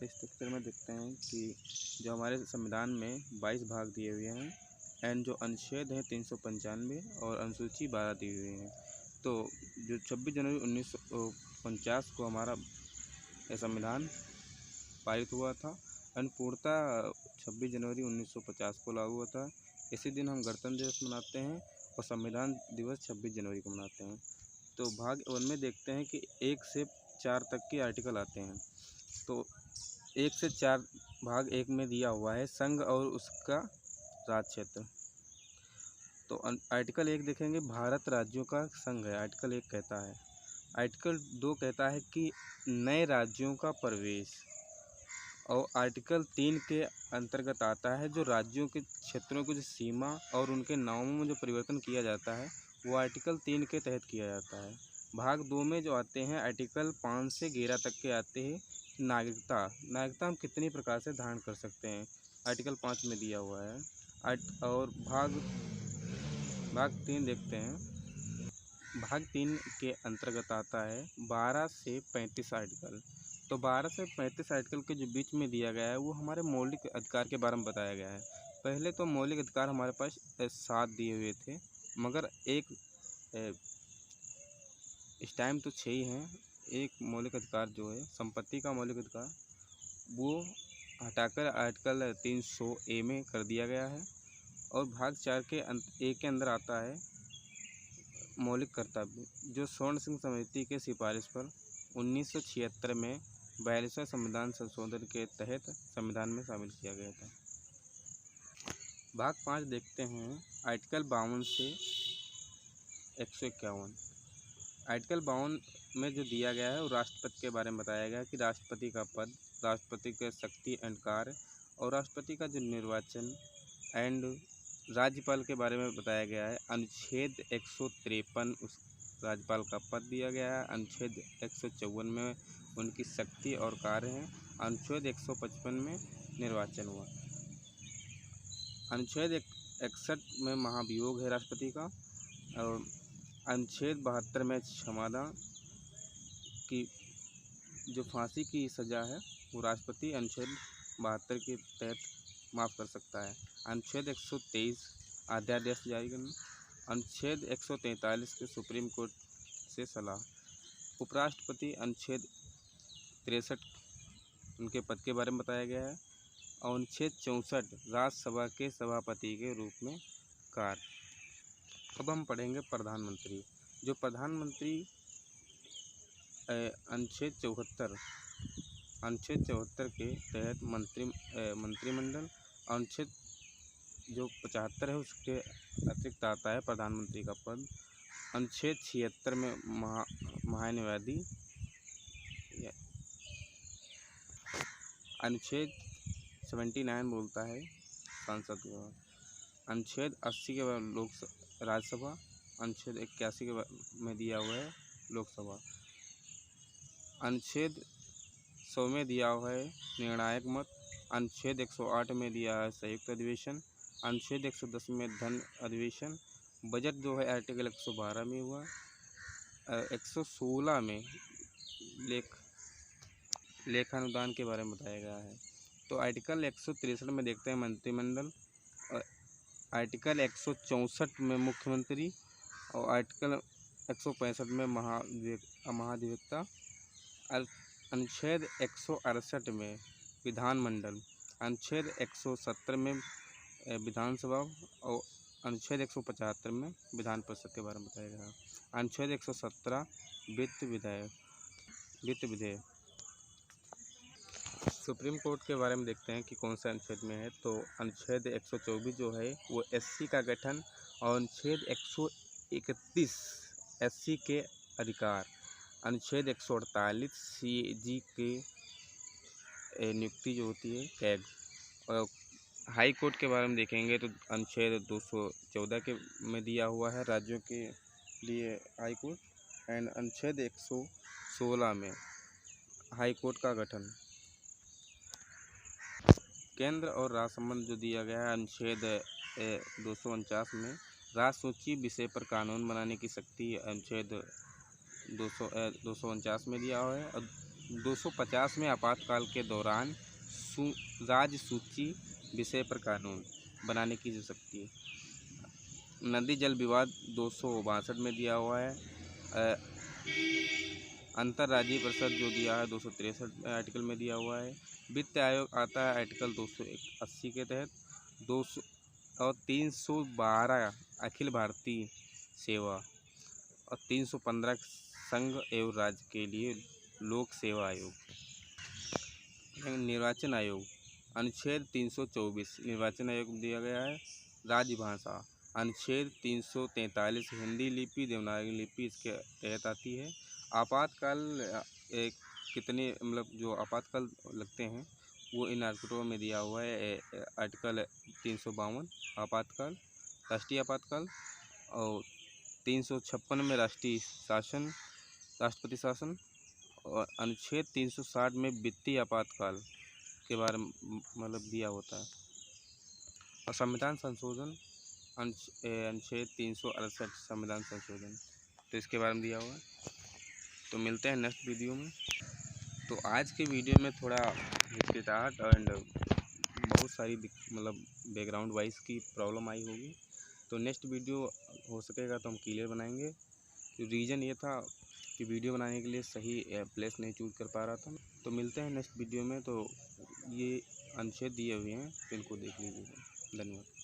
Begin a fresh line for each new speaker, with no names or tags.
इस पिक्चर में देखते हैं कि जो हमारे संविधान में 22 भाग दिए हुए हैं एंड जो अनुच्छेद हैं 395 और अनुसूची 12 दी हुई हैं। तो जो 26 जनवरी 1949 को हमारा संविधान पारित हुआ था एंड पूर्णतः 26 जनवरी 1950 को लागू हुआ था। इसी दिन हम गणतंत्र दिवस मनाते हैं और संविधान दिवस 26 जनवरी को मनाते हैं। तो भाग 1 में देखते हैं कि 1 से 4 तक के आर्टिकल आते हैं। तो 1 से 4 भाग 1 में दिया हुआ है संघ और उसका राज क्षेत्र। तो आर्टिकल 1 देखेंगे भारत राज्यों का संघ है, आर्टिकल 1 कहता है। आर्टिकल 2 कहता है कि नए राज्यों का प्रवेश। और आर्टिकल 3 के अंतर्गत आता है जो राज्यों के क्षेत्रों की जो सीमा और उनके नामों में जो परिवर्तन किया जाता है वो आर्टिकल 3 के तहत किया जाता है। भाग 2 में जो आते हैं आर्टिकल 5 से 11 तक के आते हैं। नागरिकता हम कितनी प्रकार से धारण कर सकते हैं, आर्टिकल 5 में दिया हुआ है। और भाग 3 देखते हैं। भाग 3 के अंतर्गत आता है 12 से 35 आर्टिकल। तो 12 से 35 आर्टिकल के जो बीच में दिया गया है वो हमारे मौलिक अधिकार के बारे में बताया गया है। पहले तो मौलिक अधिकार हमारे पास 7 दिए हुए थे, मगर एक इस टाइम तो 6 ही हैं। एक मौलिक अधिकार जो है संपत्ति का मौलिक अधिकार वो हटाकर आर्टिकल 300A में कर दिया गया है। और भाग 4 के ए के अंदर आता है मौलिक कर्तव्य, जो स्वर्ण सिंह समिति के सिफारिश पर 1976 में 42वें संविधान संशोधन के तहत संविधान में शामिल किया गया था। भाग 5 देखते हैं आर्टिकल 52 से 151। आर्टिकल 52 में जो दिया गया है वो राष्ट्रपति के बारे में बताया गया है कि राष्ट्रपति का पद, राष्ट्रपति के शक्ति एंड कार्य और राष्ट्रपति का जो निर्वाचन एंड राज्यपाल के बारे में बताया गया है। अनुच्छेद 153 उस राज्यपाल का पद दिया गया है। अनुच्छेद 154 में उनकी शक्ति और कार्य हैं। अनुच्छेद 155 में निर्वाचन हुआ। अनुच्छेद 61 में महाभियोग है राष्ट्रपति का। और अनुच्छेद 72 में क्षमादान की जो फांसी की सज़ा है वो राष्ट्रपति अनुच्छेद 72 के तहत माफ़ कर सकता है। अनुच्छेद 123 अध्यादेश जारी करना। अनुच्छेद 143 के सुप्रीम कोर्ट से सलाह। उपराष्ट्रपति अनुच्छेद 63 उनके पद के बारे में बताया गया है। और अनुच्छेद 64 राज्यसभा के सभापति के रूप में कार्य। अब हम पढ़ेंगे प्रधानमंत्री। जो प्रधानमंत्री अनुच्छेद 74 के तहत मंत्रिमंडल। अनुच्छेद जो 75 है उसके अतिरिक्त आता है प्रधानमंत्री का पद। अनुच्छेद 76 में महान्यायाधीश। अनुच्छेद 79 बोलता है संसद के बाद। अनुच्छेद 80 के बाद राज्यसभा। अनुच्छेद 81 के में दिया हुआ है लोकसभा। अनुच्छेद 100 में दिया हुआ है निर्णायक मत। अनुच्छेद 108 में दिया है संयुक्त अधिवेशन। अनुच्छेद 110 में धन अधिवेशन। बजट जो है आर्टिकल 112 में हुआ। 116 में लेखानुदान के बारे में बताया गया है। तो आर्टिकल 163 में देखते हैं मंत्रिमंडल। और आर्टिकल 164 में मुख्यमंत्री। और आर्टिकल 165 में महाधिवक्ता। अनुच्छेद 168 में विधानमंडल। अनुच्छेद 170 में विधानसभा। और अनुच्छेद 175 में विधान परिषद के बारे में बताया गया। अनुच्छेद 117 वित्त विधेयक। सुप्रीम कोर्ट के बारे में देखते हैं कि कौन सा अनुच्छेद में है। तो अनुच्छेद 124 जो है वो एससी का गठन। और अनुच्छेद 131 एससी के अधिकार। अनुच्छेद 148 सीएजी के नियुक्ति जो होती है कैग। और हाई कोर्ट के बारे में देखेंगे तो अनुच्छेद 214 के में दिया हुआ है राज्यों के लिए हाई कोर्ट। एंड अनुच्छेद 116 में हाई कोर्ट का गठन। केंद्र और राज्य संबंध जो दिया गया है अनुच्छेद 249 में राज्य सूची विषय पर कानून बनाने की शक्ति अनुच्छेद 249 में दिया हुआ है। और 250 में आपातकाल के दौरान राज्य सूची विषय पर कानून बनाने की जो शक्ति है। नदी जल विवाद 262 में दिया हुआ है। अंतर्राज्यीय परिषद जो दिया है 263 आर्टिकल में दिया हुआ है। वित्त आयोग आता है आर्टिकल 280 के तहत। 200 और 312 अखिल भारतीय सेवा और 315 संघ एवं राज्य के लिए लोक सेवा आयोग। निर्वाचन आयोग अनुच्छेद 324 निर्वाचन आयोग में दिया गया है। राजभाषा अनुच्छेद 343 हिंदी लिपि देवनागरी लिपि इसके तहत आती है। आपातकाल कितने मतलब जो आपातकाल लगते हैं वो इन आर्टिकलों में दिया हुआ है। आर्टिकल 352 आपातकाल राष्ट्रीय आपातकाल और 356 में राष्ट्रीय शासन राष्ट्रपति शासन और अनुच्छेद 360 में वित्तीय आपातकाल के बारे में मतलब दिया होता है। और संविधान संशोधन अनुच्छेद 368 संविधान संशोधन तो इसके बारे में दिया हुआ है। तो मिलते हैं नेक्स्ट वीडियो में। तो आज के वीडियो में थोड़ा हिचकिचाहट एंड बहुत सारी मतलब बैकग्राउंड वाइज की प्रॉब्लम आई होगी। तो नेक्स्ट वीडियो हो सकेगा तो हम क्लियर बनाएंगे। तो रीज़न ये था कि वीडियो बनाने के लिए सही प्लेस नहीं चूज कर पा रहा था। तो मिलते हैं नेक्स्ट वीडियो में। तो ये अनुच्छेद दिए हुए हैं तो इनको देख लीजिएगा। धन्यवाद।